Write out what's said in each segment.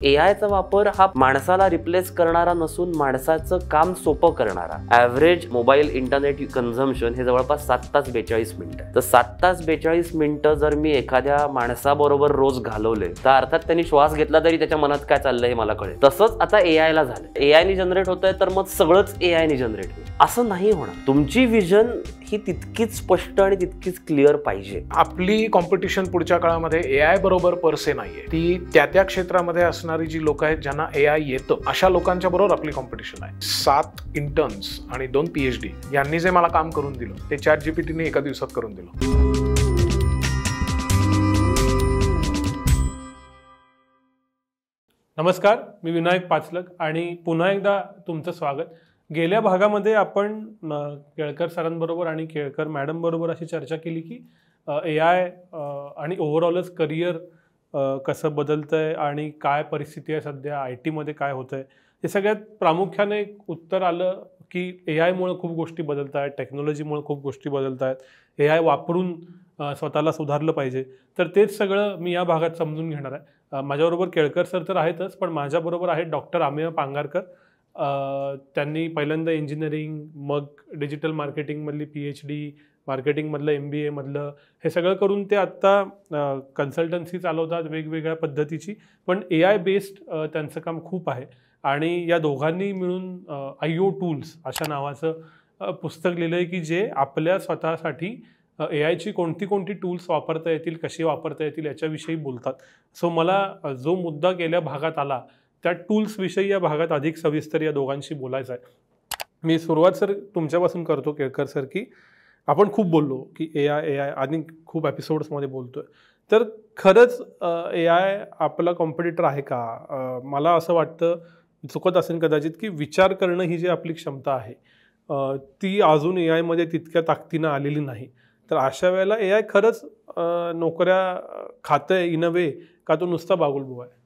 एआयचा वापर हा माणसाला रिप्लेस करणारा नसून माणसाचं काम सोपं करणारा. ॲव्हरेज मोबाईल इंटरनेट कन्झम्पशन हे जवळपास 7 तास 42 मिनिटं. तर 7 तास 42 मिनिटं जर मी एखाद्या माणसाबरोबर रोज घालवले तर अर्थात त्यांनी श्वास घेतला तरी त्याच्या मनात काय चाललंय हे मला कळेल. तसंच आता एआयला झालं. एआयनी जनरेट होतंय तर मग सगळंच एआयनी जनरेट होईल असं नाही होणार. तुमची विजन ही तितकीच स्पष्ट आणि तितकीच क्लिअर पाहिजे. आपली कॉम्पिटिशन पुढच्या काळामध्ये एआय बरोबर परसे नाहीये. ती त्या क्षेत्रामध्ये असणारी जी लोक आहेत ज्यांना एआय येतं अशा लोकांच्या बरोबर आपली कॉम्पिटिशन आहे. 7 इंटर्न्स आणि 2 PhD यांनी जे मला काम करून दिलं ते ChatGPTने एका दिवसात करून दिलं. नमस्कार, मी विनायक पाचलक आणि पुन्हा एकदा तुमचं स्वागत. गेल्या भागामध्ये आपण केळकर सरांबरोबर आणि केळकर मॅडम बरोबर अशी चर्चा केली की एआय आणि ओव्हरऑलच करिअर कसं बदलतंय आणि काय परिस्थिती आहे सध्या, IT मध्ये काय होतंय. हे सगळ्यात प्रामुख्याने उत्तर आलं की एआयमुळे खूप गोष्टी बदलत आहेत, टेक्नॉलॉजीमुळे खूप गोष्टी बदलत आहेत, एआय वापरून स्वतःला सुधारलं पाहिजे. तर तेच सगळं मी या भागात समजून घेणार आहे. माझ्याबरोबर केळकर सर तर आहेतच, पण माझ्याबरोबर आहेत डॉक्टर अमेय पांगारकर. त्यांनी पहिल्यांदा इंजिनिअरिंग, मग डिजिटल मार्केटिंगमधली PhD, मार्केटिंगमधलं MBA मधलं हे सगळं करून ते आत्ता कन्सल्टन्सी चालवतात वेगवेगळ्या पद्धतीची. पण एआय बेस्ड त्यांचं काम खूप आहे आणि या दोघांनी मिळून IO टूल्स अशा नावाचं पुस्तक लिहिलं आहे की जे आपल्या स्वतःसाठी एआयची कोणती टूल्स वापरता येतील, कशी वापरता येतील याच्याविषयी बोलतात. सो मला जो मुद्दा गेल्या भागात आला त्या टूल्सविषयी या भागात अधिक सविस्तर या दोघांशी बोलायचं आहे. मी सुरुवात सर तुमच्यापासून करतो केळकर सर, की आपण खूप बोललो की एआय आणि खूप एपिसोड्समध्ये बोलतोय. तर खरंच एआय आपला कॉम्पिटिटर आहे का? मला असं वाटतं, चुकत असेल कदाचित, की विचार करणं ही जी आपली क्षमता आहे ती अजून एआयमध्ये तितक्या ताकदीनं आलेली नाही. तर अशा वेळेला एआय खरंच नोकऱ्या खातंय इन अ वे, का तो नुसता बागुलबुवा आहे?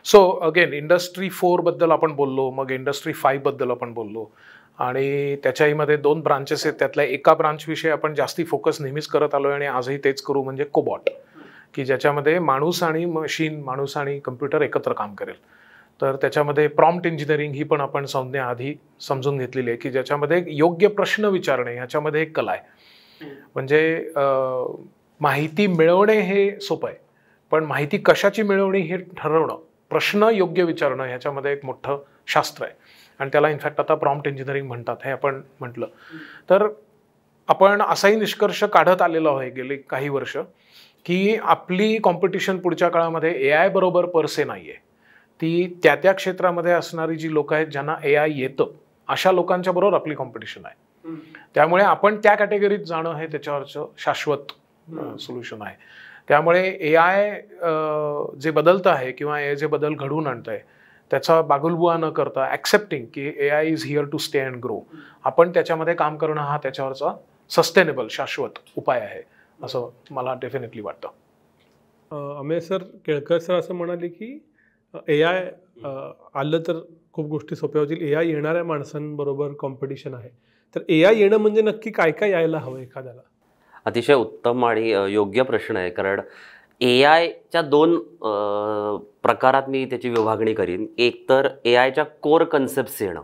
सो अगेन इंडस्ट्री 4 बद्दल आपण बोललो, मग इंडस्ट्री 5 बद्दल आपण बोललो आणि त्याच्याहीमध्ये 2 ब्रांचेस आहेत. त्यातल्या एका ब्रांचविषयी आपण जास्ती फोकस नेहमीच करत आलो आणि आजही तेच करू, म्हणजे कोबॉट, की ज्याच्यामध्ये माणूस आणि मशीन, माणूस आणि कम्प्युटर एकत्र काम करेल. तर त्याच्यामध्ये प्रॉम्प्ट इंजिनिअरिंग ही पण आपण संज्ञा आधी समजून घेतलेली आहे की ज्याच्यामध्ये योग्य प्रश्न विचारणे ह्याच्यामध्ये एक कला आहे. म्हणजे माहिती मिळवणे हे सोपं आहे, पण माहिती कशाची मिळवणी हे ठरवणं, प्रश्न योग्य विचारणं ह्याच्यामध्ये एक मोठं शास्त्र आहे आणि त्याला इनफॅक्ट आता प्रॉम्प्ट इंजिनिअरिंग म्हणतात. हे आपण म्हटलं तर आपण असाही निष्कर्ष काढत आलेलो आहे गेली काही वर्ष की आपली कॉम्पिटिशन पुढच्या काळामध्ये एआय बरोबर परसे नाहीये. ती त्या क्षेत्रामध्ये असणारी जी लोक आहेत ज्यांना एआय येतं अशा लोकांच्या बरोबर आपली कॉम्पिटिशन आहे. त्यामुळे आपण त्या कॅटेगरीत जाणं हे त्याच्यावरचं शाश्वत सोल्युशन आहे. त्यामुळे एआय जे बदलतं आहे किंवा ए जे बदल घडवून आणतं आहे त्याचा बागुलबुवा न करता ॲक्सेप्टिंग की AI is here to stay and grow, आपण त्याच्यामध्ये काम करणं हा त्याच्यावरचा सस्टेनेबल शाश्वत उपाय आहे असं मला डेफिनेटली वाटतं. अमेय सर, केळकर सर असं म्हणाले की एआय आलं तर खूप गोष्टी सोप्या होतील, एआय येणाऱ्या माणसांबरोबर कॉम्पिटिशन आहे. तर एआय येणं म्हणजे नक्की काय काय यायला हवं एखाद्याला? अतिशय उत्तम आणि योग्य प्रश्न आहे. कारण एआयच्या 2 प्रकारात मी त्याची विभागणी करीन. एक तर एआयच्या कोर कन्सेप्ट्स येणं,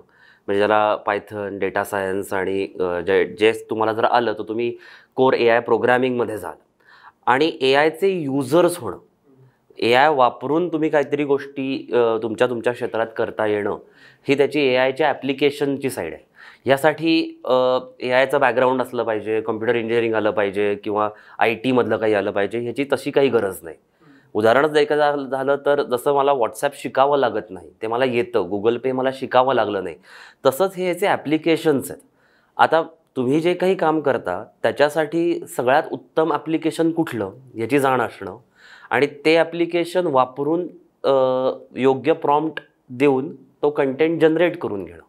म्हणजे ज्याला पायथन, डेटा सायन्स आणि जे तुम्हाला जर आलं तर तुम्ही कोर एआय प्रोग्रॅमिंगमध्ये जाल. आणि एआयचे युजर्स होणं, एआय वापरून तुम्ही काहीतरी गोष्टी तुमच्या क्षेत्रात करता येणं, ही त्याची एआयच्या ॲप्लिकेशनची साईड आहे. यासाठी एआयचं बॅकग्राऊंड असलं पाहिजे, कम्प्युटर इंजिनिअरिंग आलं पाहिजे किंवा IT मधलं काही आलं पाहिजे, ह्याची तशी काही गरज नाही. उदाहरणच द्यायचं झालं तर जसं मला WhatsApp शिकावं लागत नाही, ते मला येतं. Google Pay मला शिकावं लागलं नाही, तसंच हे याचे ॲप्लिकेशन्स आहेत. आता तुम्ही जे काही काम करता त्याच्यासाठी सगळ्यात उत्तम ॲप्लिकेशन कुठलं याची जाण असणं आणि ते ॲप्लिकेशन वापरून योग्य प्रॉम्प्ट देऊन तो कंटेंट जनरेट करून घेणं.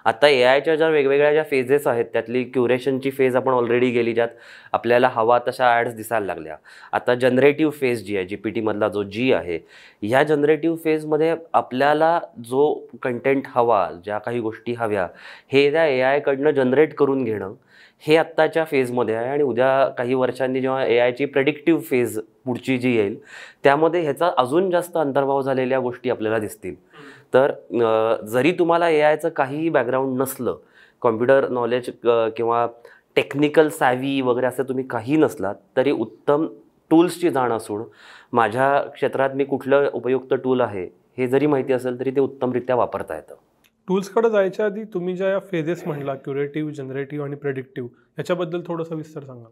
आता एआयच्या ज्या वेगवेगळ्या फेजेस आहेत त्यातली क्युरेशनची फेज आपण ऑलरेडी गेली, ज्यात आपल्याला हवा तशा ॲड्स दिसायला लागल्या. आता जनरेटिव्ह फेज जी आहे, GPT मधला जो G आहे, ह्या जनरेटिव्ह फेजमध्ये आपल्याला जो कंटेंट हवा, ज्या काही गोष्टी हव्या, हे त्या एआयकडनं जनरेट करून घेणं हे आत्ताच्या फेजमध्ये आहे आणि उद्या काही वर्षांनी जेव्हा AIची प्रेडिक्टिव्ह फेज पुढची जी येईल त्यामध्ये ह्याचा अजून जास्त अंतर्भाव झालेल्या गोष्टी आपल्याला दिसतील. तर जरी तुम्हाला AIचं काहीही बॅकग्राऊंड नसलं, कॉम्प्युटर नॉलेज किंवा टेक्निकल सॅव्ही वगैरे असं तुम्ही काही नसलात तरी उत्तम टूल्सची जाण असून माझ्या क्षेत्रात मी कुठलं उपयुक्त टूल आहे हे जरी माहिती असेल तरी ते उत्तमरित्या वापरता येतं. टूल्सकडे जायच्या आधी तुम्ही ज्या फेजेस म्हणला, क्युरेटिव्ह, जनरेटिव्ह आणि प्रेडिक्टिव्ह, याच्याबद्दल थोडंसं विस्तार सांगा.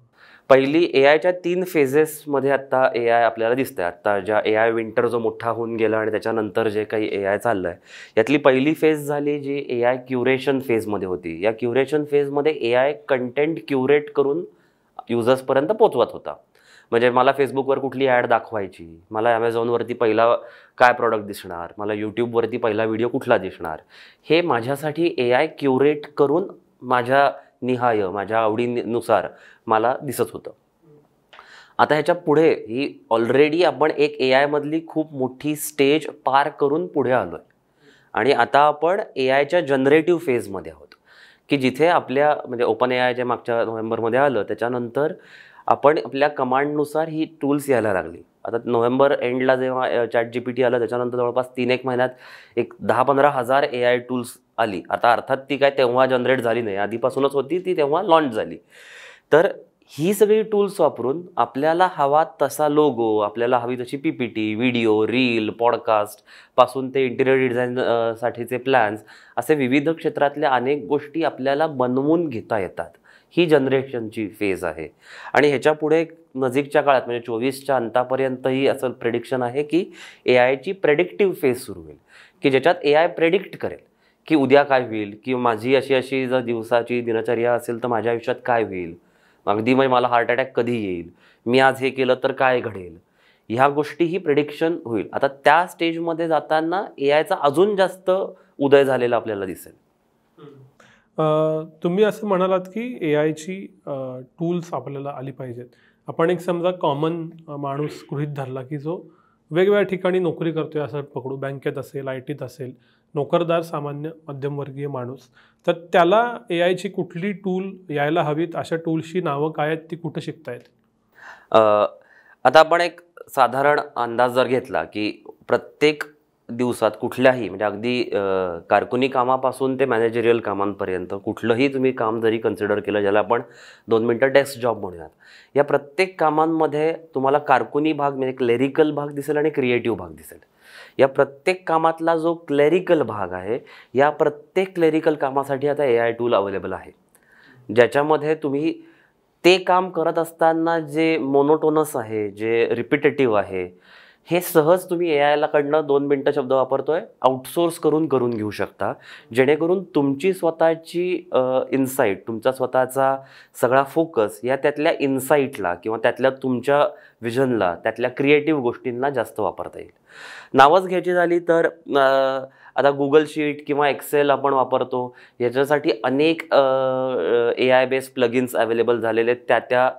पहिली AIच्या 3 फेजेसमध्ये आत्ता AI आपल्याला दिसतंय. आत्ता ज्या AI विंटर जो मोठा होऊन गेला आणि त्याच्यानंतर जे काही AI चाललं आहे यातली पहिली फेज झाली जी AI क्युरेशन फेजमध्ये होती. या क्युरेशन फेजमध्ये AI कंटेंट क्युरेट करून युजर्सपर्यंत पोचवत होता. म्हणजे मला फेसबुकवर कुठली ॲड दाखवायची, मला ॲमेझॉनवरती पहिला काय प्रॉडक्ट दिसणार, मला यूट्यूबवरती पहिला व्हिडिओ कुठला दिसणार, हे माझ्यासाठी AI क्युरेट करून माझ्या निहाय माझ्या आवडीनुसार मला दिसत होतं. आता ह्याच्या पुढे ही ऑलरेडी आपण एक AIमधली खूप मोठी स्टेज पार करून पुढे आलो आहे आणि आता आपण AIच्या जनरेटिव्ह फेजमध्ये आहोत की जिथे आपल्या म्हणजे OpenAI जे मागच्या नोव्हेंबरमध्ये आलं त्याच्यानंतर आपण आपल्या कमांडनुसार ही टूल्स यायला लागली. आता नोव्हेंबर एंडला जेव्हा ChatGPT आलं त्याच्यानंतर जवळपास 3-1 महिन्यात एक 10-15 हजार AI टूल्स आली. आता अर्थात ती काय तेव्हा जनरेट झाली नाही, आधीपासूनच होती, ती तेव्हा लॉन्च झाली. तर ही सगळी टूल्स वापरून आपल्याला हवा तसा लोगो, आपल्याला हवी तशी PPT, व्हिडिओ, रील, पॉडकास्ट पासून ते इंटिरियर डिझाईन साठीचे प्लॅन्स असे विविध क्षेत्रातल्या अनेक गोष्टी आपल्याला बनवून घेता येतात. ही जनरेशनची फेज आहे आणि ह्याच्या पुढे नजीकच्या काळात म्हणजे 24च्या अंतापर्यंतही असं प्रेडिक्शन आहे की AIची प्रेडिक्टिव्ह फेज सुरू होईल की ज्याच्यात AI प्रेडिक्ट करेल की उद्या काय होईल किंवा माझी अशी जर दिवसाची दिनचर्या असेल तर माझ्या आयुष्यात काय होईल, अगदी म्हणजे मला हार्ट अटॅक कधी येईल, मी आज हे केलं तर काय घडेल, ह्या गोष्टीही प्रेडिक्शन होईल. आता त्या स्टेजमध्ये जाताना AIचा अजून जास्त उदय झालेला आपल्याला दिसेल. तुम्ही असं म्हणालात की AIची टूल्स आपल्याला आली पाहिजेत. आपण एक समजा कॉमन माणूस गृहीत धरला की जो वेगवेगळ्या ठिकाणी नोकरी करतोय असं पकडू, बँकेत असेल, IT असेल, नोकरदार सामान्य मध्यमवर्गीय माणूस, तर त्याला AIची कुठली टूल यायला हवीत, अशा टूल्सची नावं काय आहेत, ती कुठं शिकता येत? आता आपण एक साधारण अंदाज जर घेतला की प्रत्येक दिवसात कुठल्याही म्हणजे अगदी कारकुनी कामापासून ते मॅनेजरियल कामांपर्यंत कुठलंही तुम्ही काम जरी कन्सिडर केलं ज्याला आपण 2 मिनटं डेस्क जॉब म्हणूयात, या प्रत्येक कामांमध्ये तुम्हाला कारकुनी भाग म्हणजे क्लेरिकल भाग दिसेल आणि क्रिएटिव्ह भाग दिसेल. या प्रत्येक कामातला जो क्लेरिकल भाग आहे या प्रत्येक क्लेरिकल कामासाठी आता AI टूल अवेलेबल आहे ज्याच्यामध्ये तुम्ही ते काम करत असताना जे मोनोटोनस आहे, जे रिपिटेटिव्ह आहे, हे सहज तुम्ही AIला कडनं 2 मिनटं शब्द वापरतोय आउटसोर्स करून घेऊ शकता, जेणेकरून तुमची स्वतःची इन्साईट, तुमचा स्वतःचा सगळा फोकस या त्यातल्या इन्साईटला किंवा त्यातल्या तुमच्या विजनला, त्यातल्या क्रिएटिव्ह गोष्टींना जास्त वापरता येईल. नावच घ्यायची झाली तर आता गुगल शीट किंवा एक्सेल आपण वापरतो, याच्यासाठी अनेक AI बेस्ड प्लगिन्स अवेलेबल झालेले आहेत त्या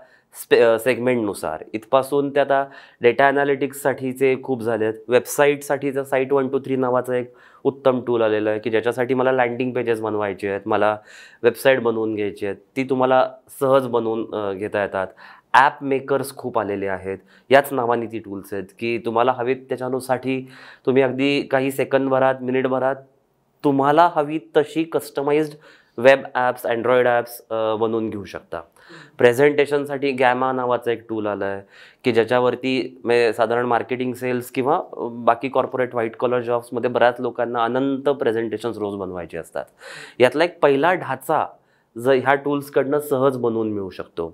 सेगमेंटनुसार. इथपासून ते आता डेटा ॲनालिटिक्ससाठीचे खूप झाले आहेत. वेबसाईटसाठीचं साईट 123 नावाचं एक उत्तम टूल आलेलं आहे की ज्याच्यासाठी मला लँडिंग पेजेस बनवायचे आहेत, मला वेबसाईट बनवून घ्यायची आहेत, ती तुम्हाला सहज बनवून घेता येतात. ॲप मेकर्स खूप आलेले आहेत, याच नावाने ती टूल्स आहेत की तुम्हाला हवीत त्याच्यासाठी तुम्ही अगदी काही सेकंदभरात, मिनिटभरात तुम्हाला हवी तशी customised web apps, Android apps बनवून घेऊ शकता. प्रेझेंटेशनसाठी गॅमा नावाचं एक टूल आलं आहे की ज्याच्यावरती म्हणजे साधारण मार्केटिंग, सेल्स किंवा बाकी कॉर्पोरेट व्हाईट कॉलर जॉब्समध्ये बऱ्याच लोकांना अनंत प्रेझेंटेशन्स रोज बनवायचे असतात. यातला एक पहिला ढाचा जर ह्या टूल्सकडनं सहज बनवून मिळू शकतो.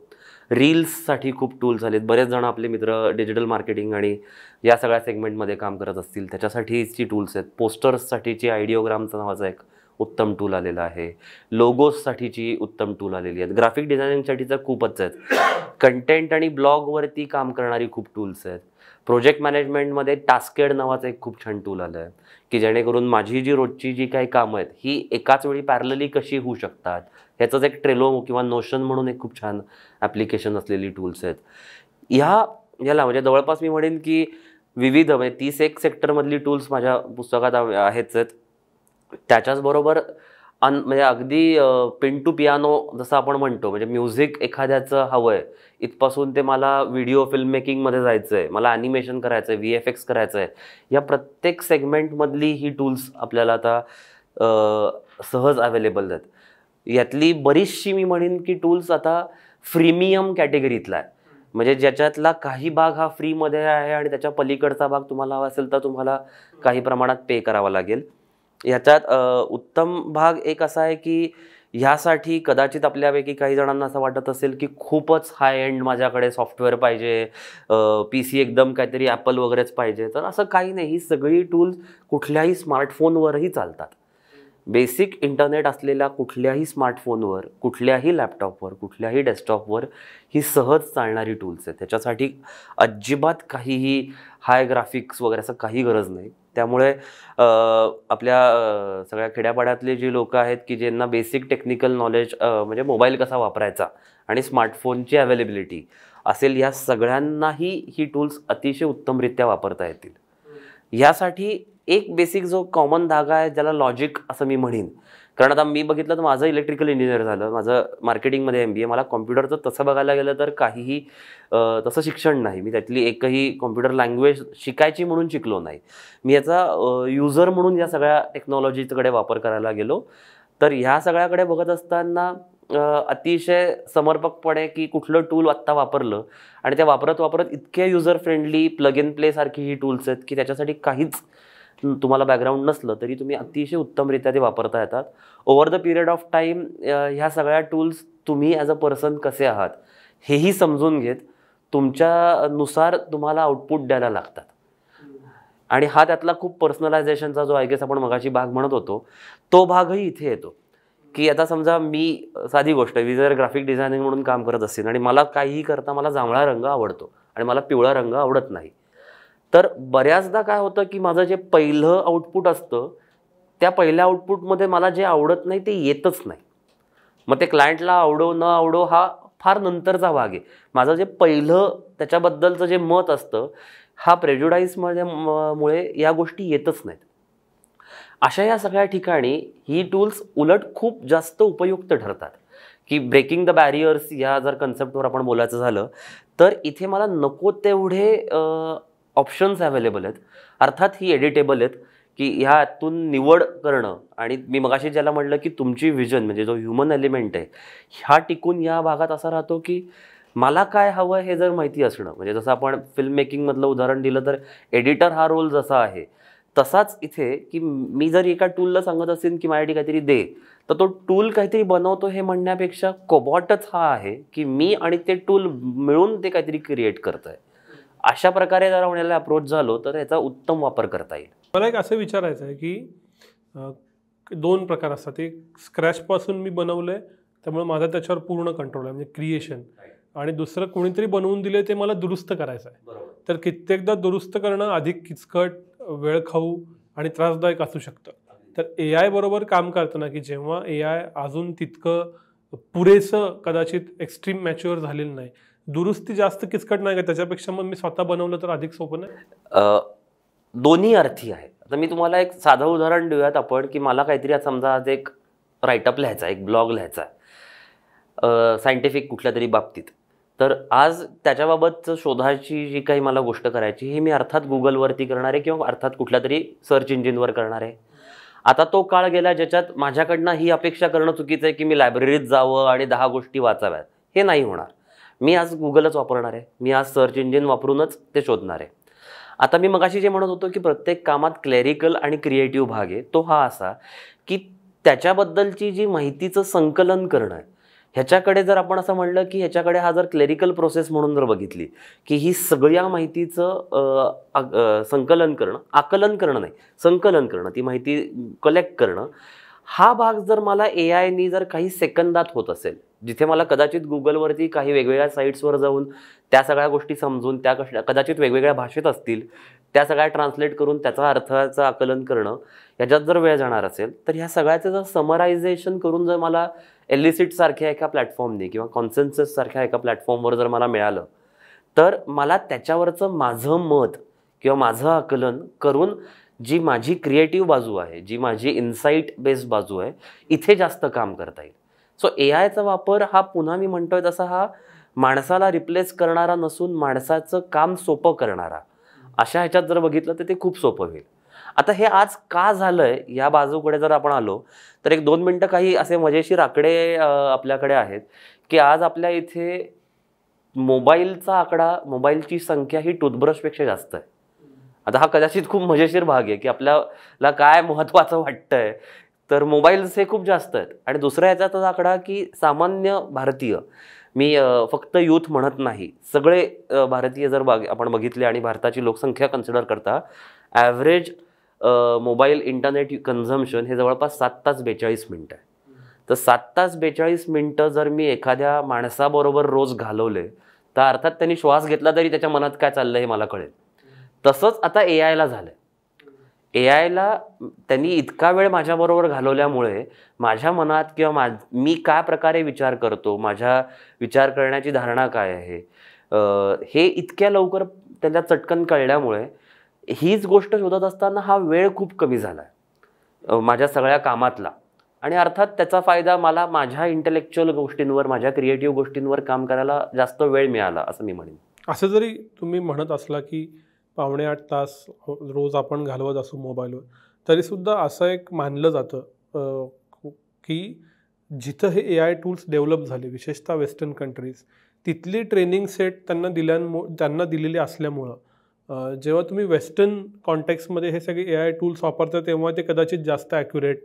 रील्ससाठी खूप टूल्स आलेत. बरेच जण आपले मित्र डिजिटल मार्केटिंग आणि या सगळ्या सेगमेंटमध्ये काम करत असतील, त्याच्यासाठीची टूल्स आहेत. पोस्टर्ससाठीची आयडिओग्रामचं नावाचं एक उत्तम टूल आलेलं आहे. लोगोजसाठीची उत्तम टूल आलेली आहेत. ग्राफिक डिझायनिंगसाठीचं खूपच आहेत. कंटेंट आणि ब्लॉगवरती काम करणारी खूप टूल्स आहेत. प्रोजेक्ट मॅनेजमेंटमध्ये टास्केड नावाचं एक खूप छान टूल आलं आहे की जेणेकरून माझी जी रोजची जी काही कामं आहेत ही एकाच वेळी पॅरलली कशी होऊ शकतात, ह्याचंच एक ट्रेलो किंवा नोशन म्हणून एक खूप छान ॲप्लिकेशन असलेली टूल्स आहेत. याला म्हणजे जवळपास मी म्हणेन की विविध म्हणजे 31 सेक्टरमधली टूल्स माझ्या पुस्तकात आहेतच आहेत. त्याच्याचबरोबर म्हणजे अगदी पिन टू पियानो जसं आपण म्हणतो, म्हणजे म्युझिक एखाद्याचं हवं आहे इथपासून ते मला व्हिडिओ फिल्म मेकिंगमध्ये जायचं आहे, मला ॲनिमेशन करायचं आहे, VFX करायचं आहे, या प्रत्येक सेगमेंटमधली ही टूल्स आपल्याला आता सहज अवेलेबल आहेत. यातली बरीचशी मी म्हणेन की टूल्स आता फ्रीमियम कॅटेगरीतला आहे, म्हणजे ज्याच्यातला काही भाग हा फ्रीमध्ये आहे आणि त्याच्या पलीकडचा भाग तुम्हाला हवा असेल तर तुम्हाला काही प्रमाणात पे करावा लागेल. याच्यात उत्तम भाग एक असा आहे की ह्यासाठी कदाचित आपल्यापैकी काही जणांना असं वाटत असेल की खूपच हाय एंड माझ्याकडे सॉफ्टवेअर पाहिजे, PC एकदम काहीतरी ॲपल वगैरेच पाहिजे, तर असं काही नाही. ही सगळी टूल्स कुठल्याही स्मार्टफोनवरही चालतात. बेसिक इंटरनेट असलेल्या कुठल्याही स्मार्टफोनवर, कुठल्याही लॅपटॉपवर, कुठल्याही डेस्कटॉपवर ही सहज चालणारी टूल्स आहेत. त्याच्यासाठी अजिबात काहीही हाय ग्राफिक्स वगैरे असं काही गरज नाही. त्यामुळे आपल्या सगळ्या खेड्यापाड्यातले जी लोक आहेत की ज्यांना बेसिक टेक्निकल नॉलेज म्हणजे मोबाईल कसा वापरायचा आणि स्मार्टफोनची अवेलेबिलिटी असेल, या सगळ्यांनाही ही टूल्स अतिशय उत्तमरित्या वापरता येतील. यासाठी एक बेसिक जो कॉमन धागा आहे ज्याला लॉजिक असं मी म्हणेन, कारण आता मी बघितलं तर माझं इलेक्ट्रिकल इंजिनियर झालं, माझं मार्केटिंगमध्ये MBA, मला कॉम्प्युटरचं तसं बघायला गेलं तर काहीही तसं शिक्षण नाही. मी त्यातली एकही कॉम्प्युटर लँग्वेज शिकायची म्हणून शिकलो नाही. मी याचा युजर म्हणून या सगळ्या टेक्नॉलॉजीकडे वापर करायला गेलो. तर ह्या सगळ्याकडे बघत असताना अतिशय समर्पकपणे की कुठलं टूल आत्ता वापरलं आणि त्या वापरत वापरत इतके user friendly plug in play सारखी ही टूल्स आहेत की त्याच्यासाठी काहीच तुम्हाला बॅकग्राऊंड नसलं तरी तुम्ही अतिशय उत्तमरित्या ते वापरता येतात. Over the period of time ह्या सगळ्या टूल्स तुम्ही ॲज अ पर्सन कसे आहात हेही समजून घेत तुमच्यानुसार तुम्हाला आउटपुट द्यायला लागतात. आणि हा त्यातला खूप पर्सनलायझेशनचा जो आय गेस आपण मगाशी भाग म्हणत होतो तो भागही इथे येतो. की आता समजा मी साधी गोष्ट, मी जर ग्राफिक डिझायनिंग म्हणून काम करत असेल आणि मला काहीही करता मला जांभळा रंग आवडतो आणि मला पिवळा रंग आवडत नाही, तर बऱ्याचदा काय होतं की माझं जे पहिलं आउटपुट असतं त्या पहिल्या आउटपुटमध्ये मला जे आवडत नाही ते येतच नाही. मग ते क्लायंटला आवडो न आवडो हा फार नंतरचा भाग आहे. माझं जे पहिलं त्याच्याबद्दलचं जे मत असतं हा प्रेज्युडाईजमध्ये मुळे या गोष्टी येतच नाहीत. अशा या सगळ्या ठिकाणी ही टूल्स उलट खूप जास्त उपयुक्त ठरतात. की ब्रेकिंग द बॅरियर्स या जर कन्सेप्टवर आपण बोलायचं झालं तर इथे मला नको तेवढे ऑप्शन्स अवेलेबल आहेत. अर्थात ही एडिटेबल आहेत की ह्यातून निवड करणं, आणि मी मगाशी ज्याला म्हटलं की तुमची व्हिजन म्हणजे जो ह्युमन एलिमेंट आहे ह्या टिकून या भागात असा राहतो की मला काय हवं हे जर माहिती असणं. म्हणजे जसं आपण फिल्म मेकिंगमधलं उदाहरण दिलं तर एडिटर हा रोल जसा आहे तसाच इथे की मी जर एका टूलला सांगत असेल की माझ्यासाठी काहीतरी दे, तर तो टूल काहीतरी बनवतो हे म्हणण्यापेक्षा कोबॉटच हा आहे की मी आणि ते टूल मिळून ते काहीतरी क्रिएट करत आहे. अशा प्रकारे जर आपण याला अप्रोच झालो तर याचा उत्तम वापर करता येईल. मला एक असं विचारायचं आहे की 2 प्रकार असतात. एक स्क्रॅचपासून मी बनवलं आहे त्यामुळे माझा त्याच्यावर पूर्ण कंट्रोल आहे म्हणजे क्रिएशन, आणि दुसरं कोणीतरी बनवून दिले ते मला दुरुस्त करायचं आहे. तर कित्येकदा दुरुस्त करणं अधिक किचकट, वेळखाऊ आणि त्रासदायक असू शकतं. तर AI बरोबर काम करताना की जेव्हा AI अजून तितकं पुरेसं कदाचित एक्स्ट्रीम मॅच्युअर झालेलं नाही, दुरुस्ती जास्त किचकट नाही का त्याच्यापेक्षा मग मी स्वतः बनवलं तर अधिक सोपं नाही? दोन्ही अर्थी आहे. आता मी तुम्हाला एक साधं उदाहरण देऊयात आपण की मला काहीतरी आज समजा आज एक राईटअप लिहायचा, एक ब्लॉग लिहायचा आहे सायंटिफिक कुठल्या तरी बाबतीत. तर आज त्याच्याबाबत शोधाची जी काही मला गोष्ट करायची ही मी अर्थात गुगलवरती करणार आहे किंवा अर्थात कुठल्या तरी सर्च इंजिनवर करणार आहे. आता तो काळ गेला ज्याच्यात माझ्याकडनं ही अपेक्षा करणं चुकीचं आहे की मी लायब्ररीत जावं आणि 10 गोष्टी वाचाव्यात. हे नाही होणार. मी आज गुगलच वापरणार आहे, मी आज सर्च इंजिन वापरूनच ते शोधणार आहे. आता मी मगाशी जे म्हणत होतो की प्रत्येक कामात क्लॅरिकल आणि क्रिएटिव्ह भाग आहे, तो हा असा की त्याच्याबद्दलची जी माहितीचं संकलन करणं आहे ह्याच्याकडे जर आपण असं म्हणलं की ह्याच्याकडे हा जर क्लॅरिकल प्रोसेस म्हणून जर बघितली की ही सगळ्या माहितीचं संकलन करणं, आकलन करणं नाही, संकलन करणं, ती माहिती कलेक्ट करणं, हा भाग जर मला AIनी जर काही सेकंदात होत असेल, जिथे मला कदाचित गुगलवरती काही वेगवेगळ्या साईट्सवर जाऊन त्या सगळ्या गोष्टी समजून त्या कदाचित वेगवेगळ्या भाषेत असतील त्या सगळ्या ट्रान्सलेट करून त्याचा अर्थाचं आकलन करणं ह्याच्यात जर वेळ जाणार असेल तर ह्या सगळ्याचं जर समरायझेशन करून जर मला एलिसिट सारख्या एका प्लॅटफॉर्मने किंवा कॉन्सेन्सस सारख्या एका प्लॅटफॉर्मवर जर मला मिळालं तर मला त्याच्यावरचं माझं मत किंवा माझं आकलन करून जी माझी क्रिएटिव्ह बाजू आहे, जी माझी इन्साईट बेस्ड बाजू आहे, इथे जास्त काम करता येईल. सो AIचा वापर हा पुन्हा मी म्हणतोय तसा हा माणसाला रिप्लेस करणारा नसून माणसाचं काम सोपं करणारा, अशा ह्याच्यात जर बघितलं तर ते खूप सोपं होईल. आता हे आज का झालंय या बाजूकडे जर आपण आलो तर एक 2 मिनिटं काही असे मजेशीर आकडे आपल्याकडे आहेत की आज आपल्या इथे मोबाईलचा आकडा, मोबाईलची संख्या ही टूथब्रशपेक्षा जास्त आहे. आता हा कदाचित खूप मजेशीर भाग आहे की आपल्याला काय महत्त्वाचं वाटतंय, तर मोबाईल्स हे खूप जास्त आहेत. आणि दुसऱ्या ह्याचा आकडा की सामान्य भारतीय, मी फक्त यूथ म्हणत नाही, सगळे भारतीय जर आपण बघितले आणि भारताची लोकसंख्या कन्सिडर करता ॲव्हरेज मोबाईल इंटरनेट कन्झम्पशन हे जवळपास 7 तास 42 मिनटं आहे. तर 7 तास 42 मिनटं जर मी एखाद्या माणसाबरोबर रोज घालवले तर अर्थात त्यांनी श्वास घेतला तरी त्याच्या मनात काय चाललं हे मला कळेल. तसंच आता AIला झालं. AIला त्यांनी इतका वेळ माझ्याबरोबर घालवल्यामुळे माझ्या मनात किंवा मी काय प्रकारे विचार करतो, माझ्या विचार करण्याची धारणा काय आहे, हे इतक्या लवकर त्याला चटकन कळल्यामुळे हीच गोष्ट शोधत असताना हा वेळ खूप कमी झाला आहे माझ्या सगळ्या कामातला. आणि अर्थात त्याचा फायदा मला माझ्या इंटेलेक्च्युअल गोष्टींवर, माझ्या क्रिएटिव्ह गोष्टींवर काम करायला जास्त वेळ मिळाला असं मी म्हणेन. असं जरी तुम्ही म्हणत असला की 7.5 तास रोज आपण घालवत असू मोबाईलवर, तरीसुद्धा असं एक मानलं जातं की जिथं हे AI टूल्स डेव्हलप झाले, विशेषतः वेस्टर्न कंट्रीज, तिथली ट्रेनिंग सेट त्यांना दिलेली असल्यामुळं जेव्हा तुम्ही वेस्टर्न कॉन्टेक्स्टमध्ये हे सगळे AI टूल्स वापरता तेव्हा ते कदाचित जास्त ॲक्युरेट,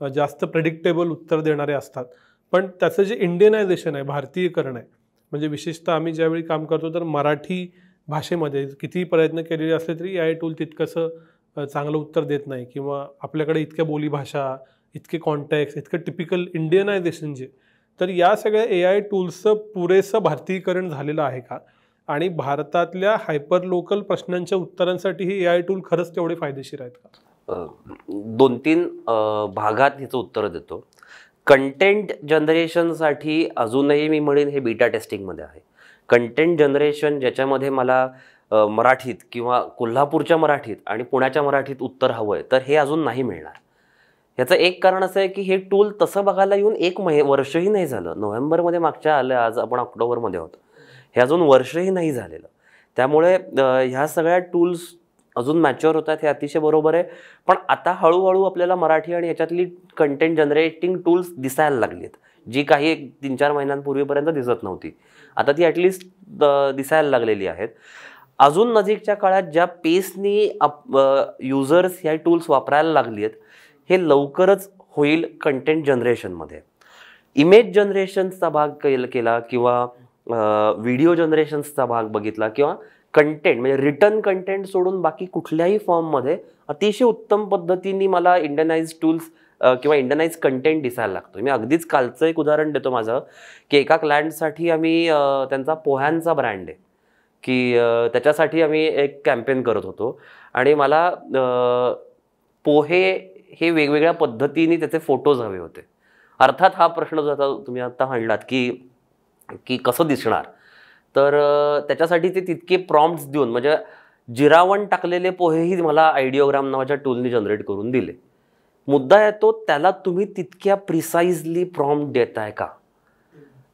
जास्त प्रेडिक्टेबल उत्तर देणारे असतात. पण त्याचं जे इंडियनायझेशन आहे, भारतीयकरण आहे, म्हणजे विशेषतः आम्ही ज्यावेळी काम करतो तर मराठी भाषेमध्ये कितीही प्रयत्न केलेले असले तरी AI टूल तितकंसं चांगलं उत्तर देत नाही, किंवा आपल्याकडे इतक्या बोलीभाषा, इतके कॉन्टॅक्ट, इतकं टिपिकल इंडियनायझेशन जे, तर या सगळ्या AI टूल्सचं पुरेसं भारतीयकरण झालेलं आहे का? आणि भारतातल्या हायपर लोकल प्रश्नांच्या उत्तरांसाठी हे AI टूल खरंच तेवढे फायदेशीर आहेत का? 2-3 भागात ह्याचं उत्तर देतो. कंटेंट जनरेशनसाठी अजूनही मी म्हणेन हे बीटा टेस्टिंगमध्ये आहे. कंटेंट जनरेशन ज्याच्यामध्ये मला मराठीत किंवा कोल्हापूरच्या मराठीत आणि पुण्याच्या मराठीत उत्तर हवं आहे, तर हे अजून नाही मिळणार. ह्याचं एक कारण असं आहे की हे टूल तसं बघायला येऊन 1 वर्षही नाही झालं. नोव्हेंबरमध्ये मागच्या आलं, आज आपण ऑक्टोबरमध्ये आहोत, हे अजून वर्षही नाही झालेलं. त्यामुळे ह्या सगळ्या टूल्स अजून मॅच्युअर होतात हे अतिशय बरोबर आहे. पण आता हळूहळू आपल्याला मराठी आणि ह्याच्यातली कंटेंट जनरेटिंग टूल्स दिसायला लागलीत, जी काही 3-4 महिन्यांपूर्वीपर्यंत दिसत नव्हती. आता ती ॲटलिस्ट दिसायला लागलेली आहेत. अजून नजीकच्या काळात ज्या पेसनी युजर्स ह्या टूल्स वापरायला लागली आहेत, हे लवकरच होईल कंटेंट जनरेशनमध्ये. इमेज जनरेशनचा भाग केला किंवा व्हिडिओ जनरेशन्सचा भाग बघितला किंवा कंटेंट म्हणजे रिटर्न कंटेंट सोडून बाकी कुठल्याही फॉर्ममध्ये अतिशय उत्तम पद्धतीने मला इंडियनाइज टूल्स किंवा इंडियनाइज कंटेंट दिसायला लागतो. मी अगदीच कालचं एक उदाहरण देतो माझं, की एका क्लायंटसाठी आम्ही त्यांचा पोह्यांचा ब्रँड आहे की त्याच्यासाठी आम्ही एक कॅम्पेन करत होतो आणि मला पोहे हे वेगवेगळ्या पद्धतीने त्याचे फोटोज हवे होते. अर्थात हा प्रश्न जो आता तुम्ही आत्ता हाणलात की कसं दिसणार, तर त्याच्यासाठी ते तितके प्रॉम्प्ट्स देऊन, म्हणजे जिरावण टाकलेले पोहेही मला आयडिओग्राम नावाच्या टूलने जनरेट करून दिले. मुद्दा येतो त्याला तुम्ही तितक्या प्रिसाइजली प्रॉम्प्ट देताय का?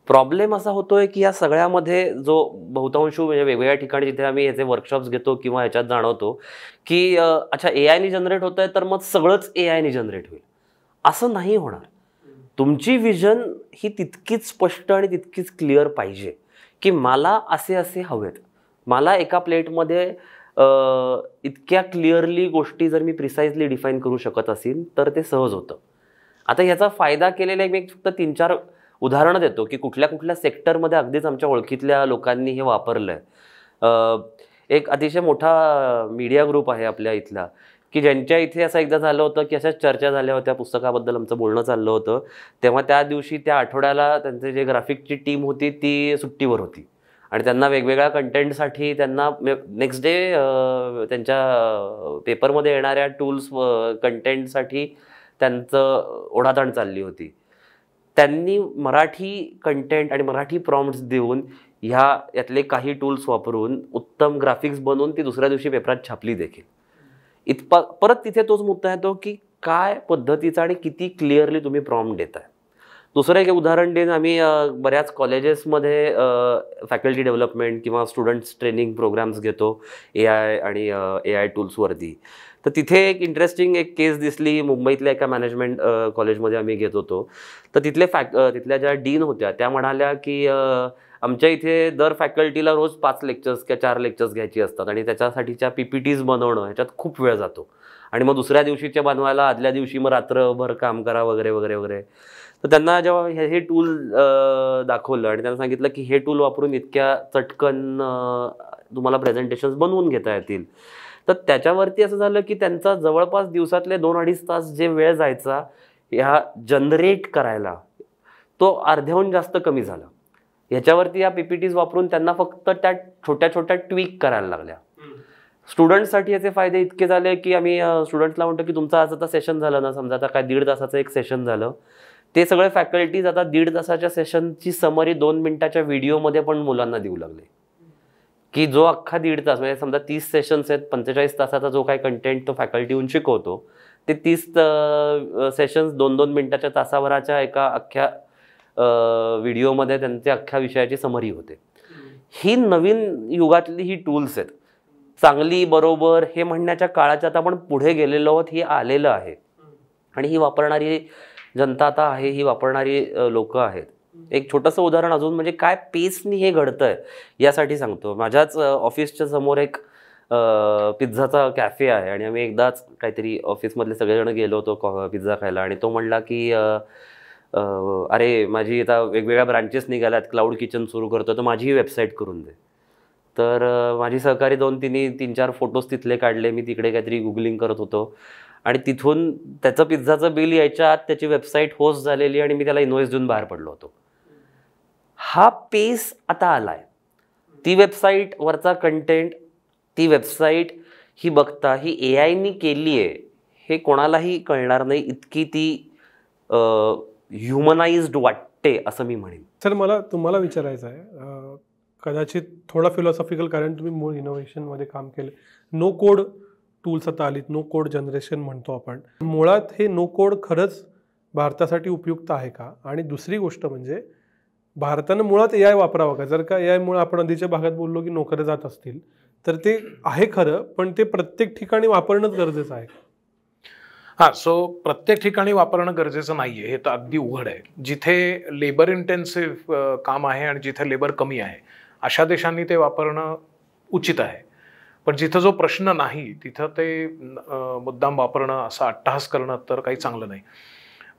प्रॉब्लेम असा होतोय की या सगळ्यामध्ये जो बहुतांश म्हणजे वेगवेगळ्या ठिकाणी जिथे आम्ही याचे वर्कशॉप्स घेतो किंवा ह्याच्यात जाणवतो की अच्छा AIने जनरेट होत आहे तर मग सगळंच AIने जनरेट होईल, असं नाही होणार. तुमची विजन ही तितकीच स्पष्ट आणि तितकीच क्लिअर पाहिजे की मला असे असे हवेत. मला एका प्लेटमध्ये इतक्या क्लिअरली गोष्टी जर मी प्रिसाइजली डिफाईन करू शकत असेल तर ते सहज होतं. आता ह्याचा फायदा केलेला मी फक्त 3-4 उदाहरणं देतो की कुठल्या कुठल्या सेक्टरमध्ये अगदीच आमच्या ओळखीतल्या लोकांनी हे वापरलं आहे. एक अतिशय मोठा मीडिया ग्रुप आहे आपल्या इथला की ज्यांच्या इथे असं एकदा झालं होतं की अशाच चर्चा झाल्या होत्या, पुस्तकाबद्दल आमचं बोलणं चाललं होतं, तेव्हा त्या दिवशी त्या आठवड्याला त्यांचे जे ग्राफिकची टीम होती ती सुट्टीवर होती आणि त्यांना वेगवेगळ्या कंटेंटसाठी त्यांना नेक्स्ट डे त्यांच्या पेपरमध्ये येणाऱ्या टूल्स कंटेंटसाठी त्यांचं ओढाताण चालली होती. त्यांनी मराठी कंटेंट आणि मराठी प्रॉम्प्ट्स देऊन यातले काही टूल्स वापरून उत्तम ग्राफिक्स बनवून ती दुसऱ्या दिवशी पेपरात छापली देखील. परत तिथे तोच मुद्दा येतो की काय पद्धतीचा आणि किती क्लिअरली तुम्ही प्रॉम्प्ट देताय. दुसरं एक उदाहरण देईन, आम्ही बऱ्याच कॉलेजेसमध्ये फॅकल्टी डेव्हलपमेंट किंवा स्टुडंट्स ट्रेनिंग प्रोग्राम्स घेतो AI आणि AI टूल्सवरती. तर तिथे एक इंटरेस्टिंग एक केस दिसली. मुंबईतल्या एका मॅनेजमेंट कॉलेजमध्ये आम्ही घेत होतो. तर तिथल्या ज्या डीन होत्या त्या म्हणाल्या की आमच्या इथे दर फॅकल्टीला रोज 5 लेक्चर्स किंवा 4 लेक्चर्स घ्यायची असतात आणि त्याच्यासाठीच्या PPTs बनवणं ह्याच्यात खूप वेळ जातो आणि मग दुसऱ्या दिवशीच्या बनवायला आदल्या दिवशी मग रात्रभर काम करा वगैरे वगैरे वगैरे. तर त्यांना जेव्हा हे टूल दाखवलं आणि त्यांना सांगितलं की हे टूल वापरून इतक्या चटकन तुम्हाला प्रेझेंटेशन्स बनवून घेता येतील, तर त्याच्यावरती असं झालं की त्यांचा जवळपास दिवसातले 2-2.5 तास जे वेळ जायचा ह्या जनरेट करायला तो अर्ध्याहून जास्त कमी झाला. ह्याच्यावरती या PPTs वापरून त्यांना फक्त त्या छोट्या छोट्या ट्विक करायला लागल्या. स्टुडंट्ससाठी याचे फायदे इतके झाले की आम्ही स्टुडंट्सला म्हणतो की तुमचं आज आता सेशन झालं ना, समजा आता काय 1.5 तासाचं एक सेशन झालं, ते सगळे फॅकल्टीज आता 1.5 तासाच्या सेशनची समरी 2 मिनिटाच्या व्हिडिओमध्ये पण मुलांना देऊ लागले. की जो अख्खा 1.5 तास म्हणजे समजा 30 सेशन्स आहेत, 45 तासाचा जो काही कंटेंट तो फॅकल्टी येऊन शिकवतो, ते 30 सेशन्स 2-2 मिनिटाच्या तासाभराच्या एका अख्ख्या व्हिडिओमध्ये त्यांच्या अख्ख्या विषयाची समरी होते. ही नवीन युगातली ही टूल्स आहेत. चांगली बरोबर हे म्हणण्याच्या काळाच्या आता आपण पुढे गेलेलो आहोत, ही आलेलं आहे आणि ही वापरणारी जनता आता आहे, ही वापरणारी लोक आहेत. एक छोटंसं उदाहरण अजून म्हणजे काय पेसनी हे घडतंय यासाठी सांगतो. माझ्याच ऑफिसच्या समोर एक पिझ्झाचा कॅफे आहे आणि आम्ही एकदाच काहीतरी ऑफिसमधले सगळेजण गेलो होतो पिझ्झा खायला आणि तो म्हणला की अरे माझी आता वेगवेगळ्या ब्रांचेस निघाल्यात, क्लाउड किचन सुरू करतो, तर माझी वेबसाईट करून दे. तर माझी सहकारी 3-4 फोटोज तिथले काढले. मी तिकडे काहीतरी गुगलिंग करत होतो आणि तिथून त्याचं पिझ्झाचं बिल यायच्या आत त्याची वेबसाईट होस्ट झालेली आणि मी त्याला इनव्हॉइस देऊन बाहेर पडलो होतो. हा पेस आता आला आहे. ती वेबसाईटवरचा कंटेंट, ती वेबसाईट ही बघता ही AIनी केली आहे हे कोणालाही कळणार नाही, इतकी ती ह्युमनाइज्ड वाटते असं मी म्हणेन. सर मला तुम्हाला विचारायचं आहे, कदाचित थोडा फिलॉसॉफिकल, कारण तुम्ही मूळ इनोव्हेशनमध्ये काम केलं. नो कोड टूल्स आता आलीत, नो कोड जनरेशन म्हणतो आपण. मुळात हे नो कोड खरंच भारतासाठी उपयुक्त आहे का? आणि दुसरी गोष्ट म्हणजे भारतानं मुळात AI वापरावं का? जर का AI मुळे आपण आधीच्या भागात बोललो की नोकऱ्या जात असतील तर ते आहे खरं, पण ते प्रत्येक ठिकाणी वापरणंच गरजेचं आहे. सो प्रत्येक ठिकाणी वापरणं गरजेचं नाहीये, हे तर अगदी उघड आहे. जिथे लेबर इंटेन्सिव्ह काम आहे आणि जिथे लेबर कमी आहे अशा देशांनी ते वापरणं उचित आहे. पण जिथं जो प्रश्न नाही तिथं ते मुद्दाम वापरणं, असा अट्टहास करणं तर काही चांगलं नाही.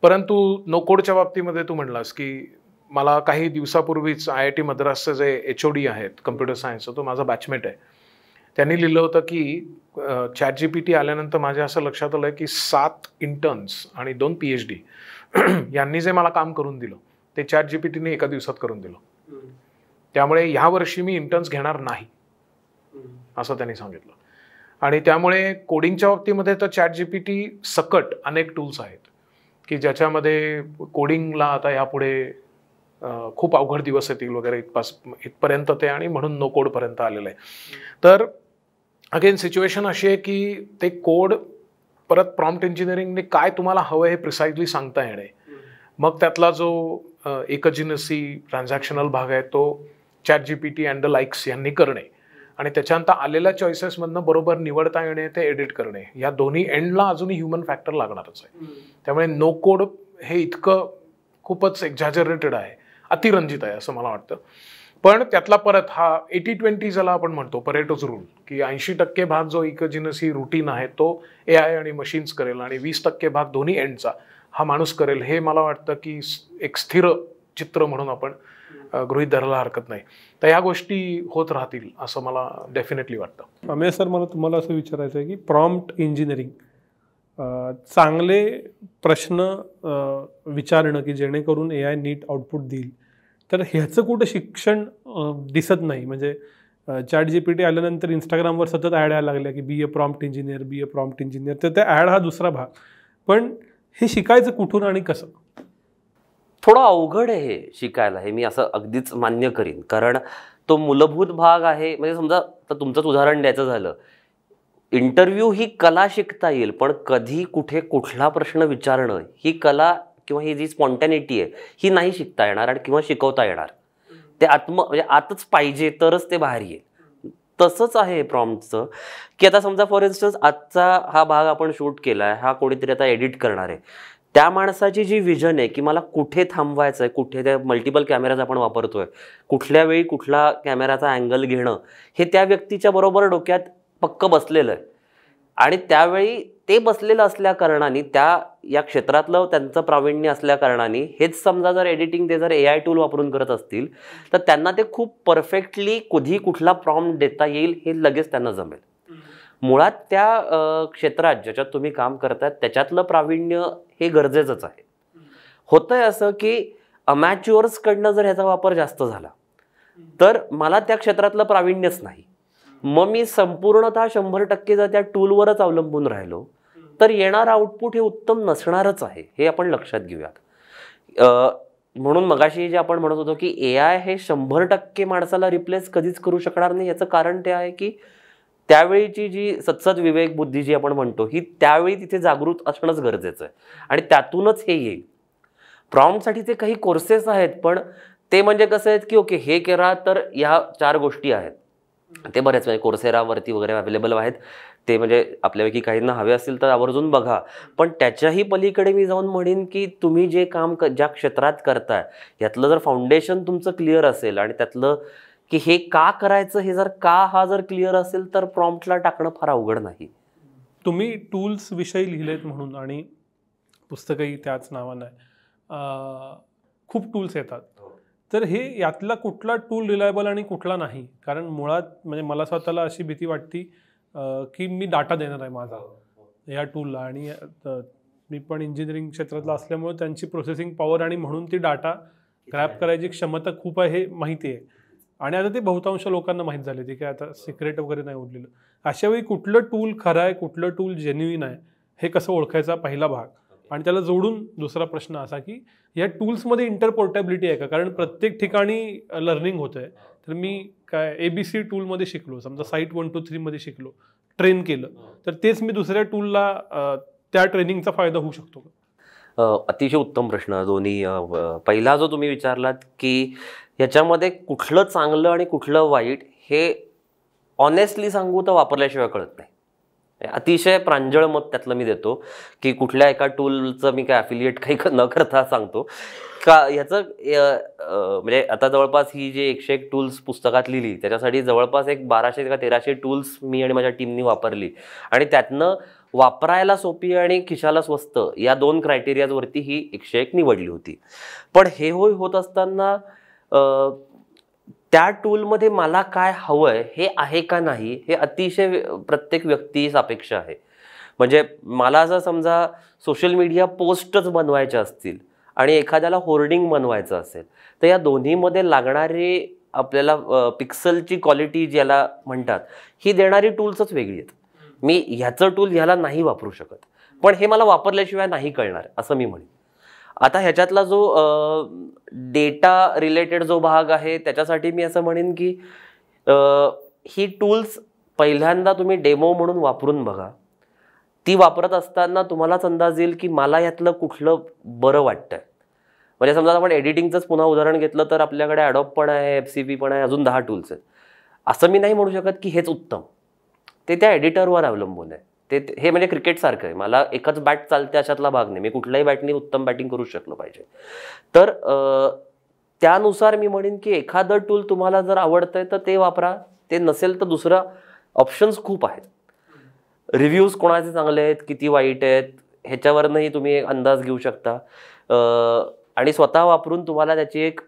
परंतु नो कोडच्या बाबतीमध्ये तू म्हणलास की मला काही दिवसापूर्वीच IIT मद्रासचे जे HOD आहेत कम्प्युटर सायन्सचं, तो माझा बॅचमेट आहे, त्यांनी लिहिलं होतं की ChatGPT आल्यानंतर माझ्या असं लक्षात आलं की 7 इंटर्न्स आणि 2 PhD यांनी जे मला काम करून दिलं ते ChatGPTने एका दिवसात करून दिलं. त्यामुळे ह्या वर्षी मी इंटर्न्स घेणार नाही असं त्यांनी सांगितलं. आणि त्यामुळे कोडिंगच्या बाबतीमध्ये तर ChatGPT सकट अनेक टूल्स आहेत की ज्याच्यामध्ये कोडिंगला आता यापुढे खूप अवघड दिवस येतील वगैरे इथपर्यंत ते, आणि म्हणून नो कोडपर्यंत आलेलं आहे. तर अगेन सिच्युएशन अशी आहे की ते कोड परत प्रॉम्प्ट इंजिनिअरिंगने काय तुम्हाला हवं हे प्रिसाइजली सांगता येणे, मग त्यातला जो एकजिनसी ट्रान्झॅक्शनल भाग आहे तो ChatGPT अँड द लाईक्स यांनी करणे आणि त्याच्यानंतर आलेल्या चॉईसेसमधनं बरोबर निवडता येणे, ते एडिट करणे, या दोन्ही एंडला अजूनही ह्युमन फॅक्टर लागणारच आहे. त्यामुळे नो कोड हे इतकं खूपच एक्झॅजरेटेड आहे, अतिरंजित आहे असं मला वाटतं. पण त्यातला परत हा 80-20 ज्याला आपण म्हणतो परेटोज रूल, की 80% भाग जो एकजिनसी रुटीन आहे तो AI आणि मशीन्स करेल आणि 20% भाग दोन्ही एंडचा हा माणूस करेल, हे मला वाटतं की एक स्थिर चित्र म्हणून आपण गृहीत धरायला हरकत नाही. तर ह्या गोष्टी होत राहतील असं मला डेफिनेटली वाटतं. अमेय सर, मला तुम्हाला असं विचारायचं आहे की प्रॉम्प्ट इंजिनिअरिंग, चांगले प्रश्न विचारणं की जेणेकरून AI नीट आउटपुट देईल, तर ह्याचं कुठं शिक्षण दिसत नाही. म्हणजे ChatGPT आल्यानंतर इंस्टाग्रामवर सतत ॲड यायला लागल्या की बी ए प्रॉम्प्ट इंजिनियर, बी ए प्रॉम्प्ट इंजिनियर, तर त्या ॲड हा दुसरा भाग. पण हे शिकायचं कुठून आणि कसं? थोडं अवघड आहे हे शिकायला, हे मी असं अगदीच मान्य करीन, कारण तो मूलभूत भाग आहे. म्हणजे समजा तर तुमचंच उदाहरण द्यायचं झालं, इंटरव्ह्यू ही कला शिकता येईल, पण कधी कुठे कुठला प्रश्न विचारणं ही कला किंवा ही जी स्पॉन्टॅनिटी आहे ही नाही शिकता येणार आणि किंवा शिकवता येणार. ते म्हणजे आतच पाहिजे तरच ते बाहेर येईल. तसंच आहे प्रॉम्प्टचं, की आता समजा फॉर इन्स्टन्स आजचा हा भाग आपण शूट केला आहे, हा कोणीतरी आता एडिट करणार आहे, त्या माणसाची जी विजन आहे की मला कुठे थांबवायचं आहे, कुठे त्या मल्टिपल कॅमेराज आपण वापरतोय, कुठल्या वेळी कुठला कॅमेराचा अँगल घेणं, हे त्या व्यक्तीच्या बरोबर डोक्यात पक्क बसलेलं आहे. आणि त्यावेळी ते बसलेलं असल्या कारणाने, या क्षेत्रातलं त्यांचं प्रावीण्य असल्या कारणाने, हेच समजा जर एडिटिंग ते जर AI टूल वापरून करत असतील तर त्यांना ते खूप परफेक्टली कधी कुठला प्रॉम्प्ट देता येईल हे लगेच त्यांना जमेल. मुळात त्या क्षेत्रात ज्याच्यात तुम्ही काम करताय त्याच्यातलं प्रावीण्य हे गरजेचंच आहे. होतंय असं की अमॅच्युअर्सकडनं जर ह्याचा वापर जास्त झाला तर मला त्या क्षेत्रातलं प्रावीण्यच नाही, मग मी संपूर्णतः 100% जर त्या टूलवरच अवलंबून राहिलो तर येणारं आउटपुट हे उत्तम नसणारच आहे, हे आपण लक्षात घेऊयात. म्हणून मगाशी जे आपण म्हणत होतो की AI हे 100% माणसाला रिप्लेस कधीच करू शकणार नाही, याचं कारण ते आहे की त्यावेळीची जी सत्सद विवेक बुद्धी जी आपण म्हणतो ही त्यावेळी तिथे जागृत असणंच गरजेचं आहे आणि त्यातूनच हे येईल. प्रॉम्प्टसाठीचे काही कोर्सेस आहेत, पण ते म्हणजे कसं आहेत की ओके हे करा तर ह्या 4 गोष्टी आहेत, ते बरेच म्हणजे कोर्सेरावरती वगैरे अवेलेबल आहेत, ते म्हणजे आपल्यापैकी काहींना हवे असतील तर आवर्जून बघा. पण त्याच्याही पलीकडे मी जाऊन म्हणेन की तुम्ही जे काम ज्या क्षेत्रात करताय यातलं जर फाउंडेशन तुमचं क्लिअर असेल आणि त्यातलं की हे का करायचं हे हा जर क्लिअर असेल तर प्रॉम्प्टला टाकणं फार अवघड नाही. तुम्ही टूल्स विषयी लिहिलेत म्हणून आणि पुस्तकही त्याच नावानं आहे, खूप टूल्स येतात, तर हे यातला कुठला टूल रिलायबल आणि कुठला नाही? कारण मुळात म्हणजे मला स्वतःला अशी भीती वाटती की मी डाटा देणार आहे माझा या टूलला, आणि मी पण इंजिनिअरिंग क्षेत्रातला असल्यामुळे त्यांची प्रोसेसिंग पॉवर आणि म्हणून ती डाटा ग्रॅब करायची क्षमता खूप आहे हे माहिती आहे. आणि आता ते बहुतांश लोकांना माहीत झाले, ते काय आता सिक्रेट वगैरे नाही उरलेलं. अशा वेळी कुठलं टूल खरं आहे, कुठलं टूल जेन्युइन आहे, हे कसं ओळखायचा पहिला भाग. आणि त्याला जोडून दुसरा प्रश्न असा की या टूल्समध्ये इंटरपोर्टेबिलिटी आहे का? कारण प्रत्येक ठिकाणी लर्निंग होतं आहे. तर मी काय ABC टूलमध्ये शिकलो, समजा साईट 1 2 3 मध्ये शिकलो, ट्रेन केलं, तर तेच मी दुसऱ्या टूलला त्या ट्रेनिंगचा फायदा होऊ शकतो का? अतिशय उत्तम प्रश्न दोन्ही. पहिला जो तुम्ही विचारलात की याच्यामध्ये कुठलं चांगलं आणि कुठलं वाईट हे ऑनेस्टली सांगू तर वापरल्याशिवाय कळत नाही. अतिशय प्रांजळ मत त्यातलं मी देतो की कुठल्या एका टूलचं मी काय अफिलिएट काही न करता सांगतो का ह्याचं म्हणजे आता जवळपास ही जे 101 टूल्स पुस्तकात लिहिली त्याच्यासाठी जवळपास एक 1200 का 1300 टूल्स मी आणि माझ्या टीमनी वापरली आणि त्यातनं वापरायला सोपी आणि खिशाला स्वस्त या 2 क्रायटेरियाजवरती ही 101 निवडली होती. पण हे होत असताना त्या टूलमध्ये मला काय हवंय हे आहे का नाही हे अतिशय प्रत्येक व्यक्ती सापेक्ष आहे. म्हणजे मला जर समजा सोशल मीडिया पोस्टच बनवायच्या असतील आणि एखाद्याला होर्डिंग बनवायचं असेल तर या दोन्हीमध्ये लागणारी आपल्याला पिक्सलची क्वालिटी ज्याला म्हणतात ही देणारी टूल्सच वेगळी आहेत. मी ह्याचं टूल ह्याला नाही वापरू शकत, पण हे मला वापरल्याशिवाय नाही कळणार असं मी म्हणेन. आता ह्याच्यातला जो डेटा रिलेटेड जो भाग आहे त्याच्यासाठी मी असं म्हणेन की ही टूल्स पहिल्यांदा तुम्ही डेमो म्हणून वापरून बघा. ती वापरत असताना तुम्हालाच अंदाज येईल की मला यातलं कुठलं बरं वाटतंय. म्हणजे समजा आपण एडिटिंगचंच पुन्हा उदाहरण घेतलं तर आपल्याकडे ॲडोब पण आहे, FCP पण आहे, अजून 10 टूल्स आहेत. असं मी नाही म्हणू शकत की हेच उत्तम, ते त्या एडिटरवर अवलंबून आहे. हे म्हणजे क्रिकेटसारखं आहे, मला एकच बॅट चालते अशातला भाग नाही, मी कुठल्याही बॅटनी उत्तम बॅटिंग करू शकलो पाहिजे. तर त्यानुसार मी म्हणेन की एखादं टूल तुम्हाला जर आवडतंय तर ते वापरा, ते नसेल तर दुसरा ऑप्शन्स खूप आहेत. रिव्ह्यूज कोणाचे चांगले आहेत किती वाईट आहेत ह्याच्यावरनंही तुम्ही एक अंदाज घेऊ शकता आणि स्वतः वापरून तुम्हाला त्याची एक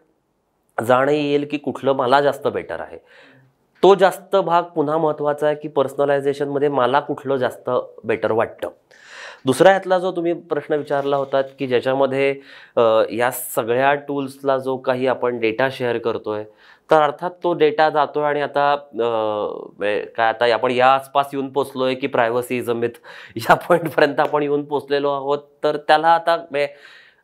जाण येईल की कुठलं मला जास्त बेटर आहे. तो जास्त भाग पुन्हा महत्त्वाचा आहे की पर्सनलायझेशनमध्ये मला कुठलं जास्त बेटर वाटतं. दुसरा ह्यातला जो तुम्ही प्रश्न विचारला होता की ज्याच्यामध्ये या सगळ्या टूल्सला जो काही आपण डेटा शेअर करतोय तर अर्थात तो डेटा जातोय आणि आता काय आता आपण या आसपास येऊन पोचलोय की प्रायव्हसी इज अ मिथ या पॉईंटपर्यंत आपण येऊन पोचलेलो आहोत. तर त्याला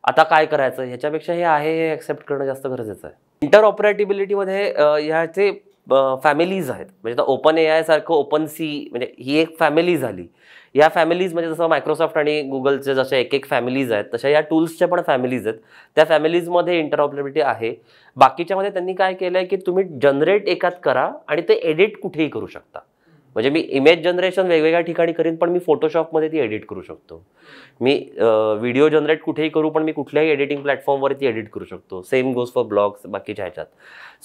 आता काय करायचं ह्याच्यापेक्षा हे आहे हे ॲक्सेप्ट करणं जास्त गरजेचं आहे. इंटरऑपरेटिबिलिटीमध्ये ह्याचे फॅमिलीज आहेत. म्हणजे आता ओपन AI सारखं ओपन सी म्हणजे ही एक फॅमिली झाली. या फॅमिलीज म्हणजे जसं मायक्रोसॉफ्ट आणि गुगलचे जशा एक एक फॅमिलीज आहेत तशा या टूल्सच्या पण फॅमिलीज आहेत. त्या फॅमिलीजमध्ये इंटरऑपरेबिलिटी आहे. बाकीच्यामध्ये त्यांनी काय केलं आहे की तुम्ही जनरेट एकात करा आणि ते एडिट कुठेही करू शकता. म्हणजे मी इमेज जनरेशन वेगवेगळ्या ठिकाणी करीन पण मी फोटोशॉपमध्ये ती एडिट करू शकतो. मी व्हिडिओ जनरेट कुठेही करू पण मी कुठल्याही एडिटिंग प्लॅटफॉर्मवरती एडिट करू शकतो. सेम गोज फॉर ब्लॉग्स बाकीच्या ह्याच्यात.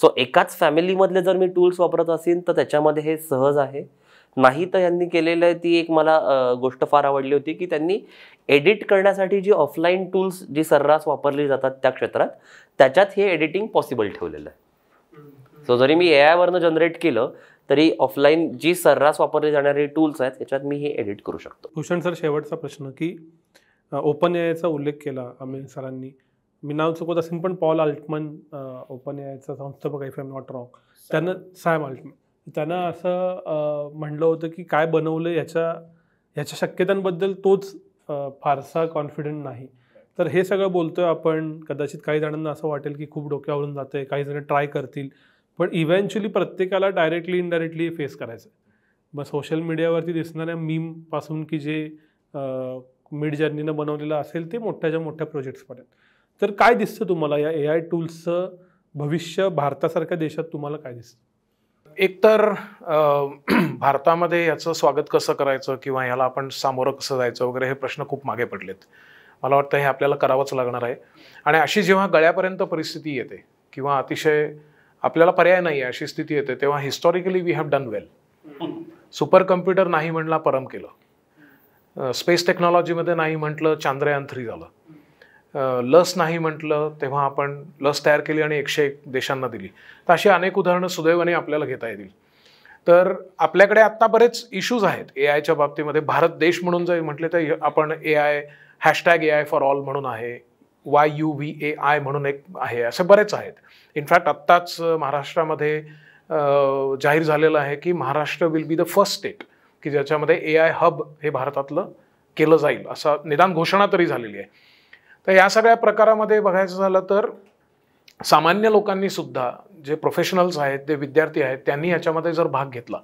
सो एकाच फॅमिलीमधले जर मी टूल्स वापरत असेल तर त्याच्यामध्ये हे सहज आहे. नाही तर यांनी केलेलं आहे ती एक मला गोष्ट फार आवडली होती की त्यांनी एडिट करण्यासाठी जी ऑफलाईन टूल्स जी सर्रास वापरली जातात त्या क्षेत्रात त्याच्यात हे एडिटिंग पॉसिबल ठेवलेलं आहे. सो जरी मी AI वरनं जनरेट केलं तरी ऑफलाईन जी सर्रास वापरली जाणारी टूल्स आहेत त्याच्यात मी हे एडिट करू शकतो. भूषण सर, शेवटचा प्रश्न की ओपन AIचा उल्लेख केला अमित सरांनी. मी नाव चुकत असेल पण पॉल आल्टमन ओपन AIचा संस्थापक if I am not wrong, त्यानं सॅम आल्टमन त्यानं असं म्हणलं होतं की काय बनवलं ह्याच्या शक्यतांबद्दल तोच फारसा कॉन्फिडंट नाही. तर हे सगळं बोलतोय आपण, कदाचित काही जणांना असं वाटेल की खूप डोक्यावरून जातंय, काही जण ट्राय करतील, पण इव्हेंच्युअली प्रत्येकाला डायरेक्टली इनडायरेक्टली फेस करायचं. मग सोशल मीडियावरती दिसणाऱ्या मीमपासून की जे मिड जर्नीनं बनवलेलं असेल ते मोठ्याच्या मोठ्या प्रोजेक्ट्सपर्यंत. तर काय दिसतं तुम्हाला या AI टूल्सचं भविष्य भारतासारख्या देशात तुम्हाला काय दिसतं? एकतर भारतामध्ये याचं स्वागत कसं करायचं किंवा ह्याला आपण सामोरं कसं जायचं वगैरे हे प्रश्न खूप मागे पडलेत. मला वाटतं हे आपल्याला करावंच लागणार आहे. आणि अशी जेव्हा गळ्यापर्यंत परिस्थिती येते किंवा अतिशय आपल्याला पर्याय नाही आहे अशी स्थिती येते तेव्हा historically we have done well. Super computer नाही म्हणला परम केलं, स्पेस टेक्नॉलॉजीमध्ये नाही म्हटलं चांद्रयान 3 झालं, लस नाही म्हटलं तेव्हा आपण लस तयार केली आणि 101 देशांना दिली. तर अशी अनेक उदाहरणं सुदैवाने आपल्याला घेता येतील. तर आपल्याकडे आत्ता बरेच इश्यूज आहेत AIच्या बाबतीमध्ये. भारत देश म्हणून जर म्हटले तर आपण AI #AI फॉर ऑल म्हणून आहे, YUVAI म्हणून एक आहे, असे बरेच आहेत. इनफॅक्ट आत्ताच महाराष्ट्रामध्ये जाहीर झालेलं आहे की Maharashtra will be the first state की ज्याच्यामध्ये AI हब हे भारतातलं केलं जाईल, असा निदान घोषणा तरी झालेली आहे. तर या सगळ्या प्रकारामध्ये बघायचं झालं तर सामान्य लोकांनी सुद्धा जे प्रोफेशनल्स आहेत, जे विद्यार्थी आहेत, त्यांनी याच्यामध्ये जर भाग घेतला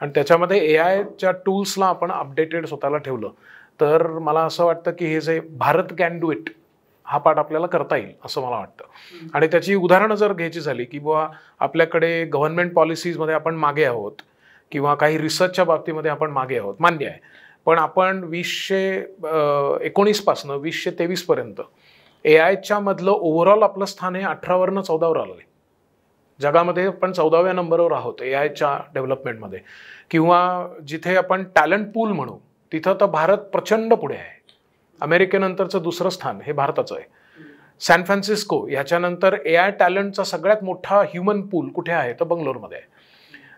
आणि त्याच्यामध्ये AIच्या टूल्सला आपण अपडेटेड स्वतःला ठेवलं तर मला असं वाटतं की हे जे भारत कॅन डू इट हा पाठ आपल्याला करता येईल असं मला वाटतं. आणि त्याची उदाहरणं जर घ्यायची झाली की बुवा आपल्याकडे गव्हर्नमेंट पॉलिसीजमध्ये आपण मागे आहोत किंवा काही रिसर्चच्या बाबतीमध्ये आपण मागे आहोत, मान्य आहे. पण आपण 2019 पासून 2023 पर्यंत AIच्या मधलं ओव्हरऑल आपलं स्थान हे 18वरनं 14वर आलं आहे. जगामध्ये आपण 14व्या नंबरवर आहोत AIच्या डेव्हलपमेंटमध्ये. किंवा जिथे आपण टॅलेंट पूल म्हणू तिथं तर भारत प्रचंड पुढे आहे. अमेरिकेनंतरचं दुसरं स्थान हे भारताचं आहे. सॅन फ्रान्सिस्को ह्याच्यानंतर AI टॅलेंटचा सगळ्यात मोठा ह्युमन पूल कुठे आहे तर बंगलोरमध्ये आहे.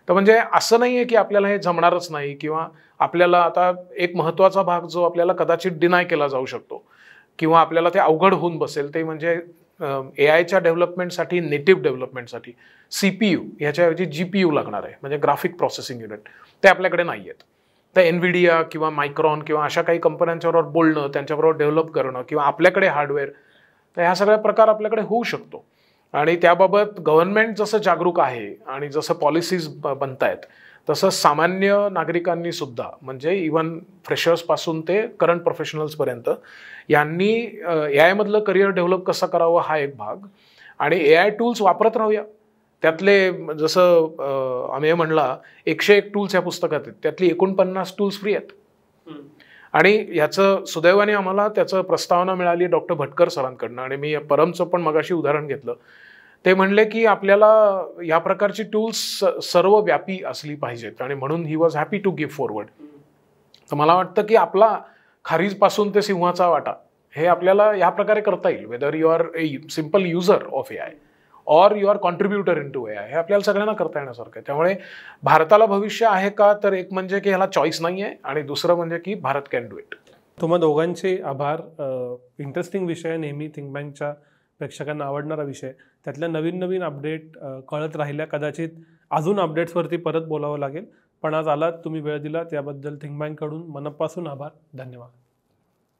तर म्हणजे असं नाही आहे की आपल्याला हे जमणारच नाही किंवा आपल्याला आता एक महत्त्वाचा भाग जो आपल्याला कदाचित डिनाय केला जाऊ शकतो किंवा आपल्याला ते अवघड होऊन बसेल ते म्हणजे AIच्या डेव्हलपमेंटसाठी, नेटिव्ह डेव्हलपमेंटसाठी CPU ह्याच्याऐवजी GPU लागणार आहे, म्हणजे ग्राफिक प्रोसेसिंग युनिट. ते आपल्याकडे नाही आहेत. तर एनव्हिडिया किंवा मायक्रॉन किंवा अशा काही कंपन्यांच्याबरोबर बोलणं, त्यांच्याबरोबर डेव्हलप करणं किंवा आपल्याकडे हार्डवेअर, तर ह्या सगळ्या प्रकार आपल्याकडे होऊ शकतो. आणि त्याबाबत गव्हर्नमेंट जसं जागरूक आहे आणि जसं पॉलिसीज बनत आहेत तसं सामान्य नागरिकांनी सुद्धा, म्हणजे इव्हन फ्रेशर्सपासून ते करंट प्रोफेशनल्सपर्यंत यांनी AIमधलं करिअर डेव्हलप कसं करावं हा एक भाग. आणि AI टूल्स वापरत राहूया. त्यातले जसं आम्ही म्हणला 101 टूल्स या पुस्तकात आहेत, त्यातली 49 टूल्स फ्री आहेत. आणि ह्याचं सुदैवाने आम्हाला त्याचं प्रस्तावना मिळाली डॉक्टर भटकर सरांकडनं. आणि मी परमचं पण मगाशी उदाहरण घेतलं. ते म्हणले की आपल्याला या प्रकारची टूल्स सर्वव्यापी असली पाहिजेत आणि म्हणून he was happy to give forward. तर मला वाटतं की आपला खारीजपासून ते सिंहाचा वाटा हे आपल्याला या प्रकारे करता येईल. Whether you are a simple user of AI or you are contributor in to AI, हे आपल्याला सगळ्यांना करता येण्यासारखं आहे. त्यामुळे भारताला भविष्य आहे का तर एक म्हणजे की ह्याला चॉईस नाही आहे आणि दुसरं म्हणजे की भारत कॅन डू इट. तुम्हा दोघांचे आभार. इंटरेस्टिंग विषय, नेहमी थिंक बँकच्या प्रेक्षकांना आवडणारा विषय. त्यातल्या नवीन नवीन अपडेट कळत राहिल्या, कदाचित अजून अपडेट्सवरती परत बोलावं लागेल. पण आज आलात, तुम्ही वेळ दिला त्याबद्दल थिंक बँककडून मनपासून आभार. धन्यवाद.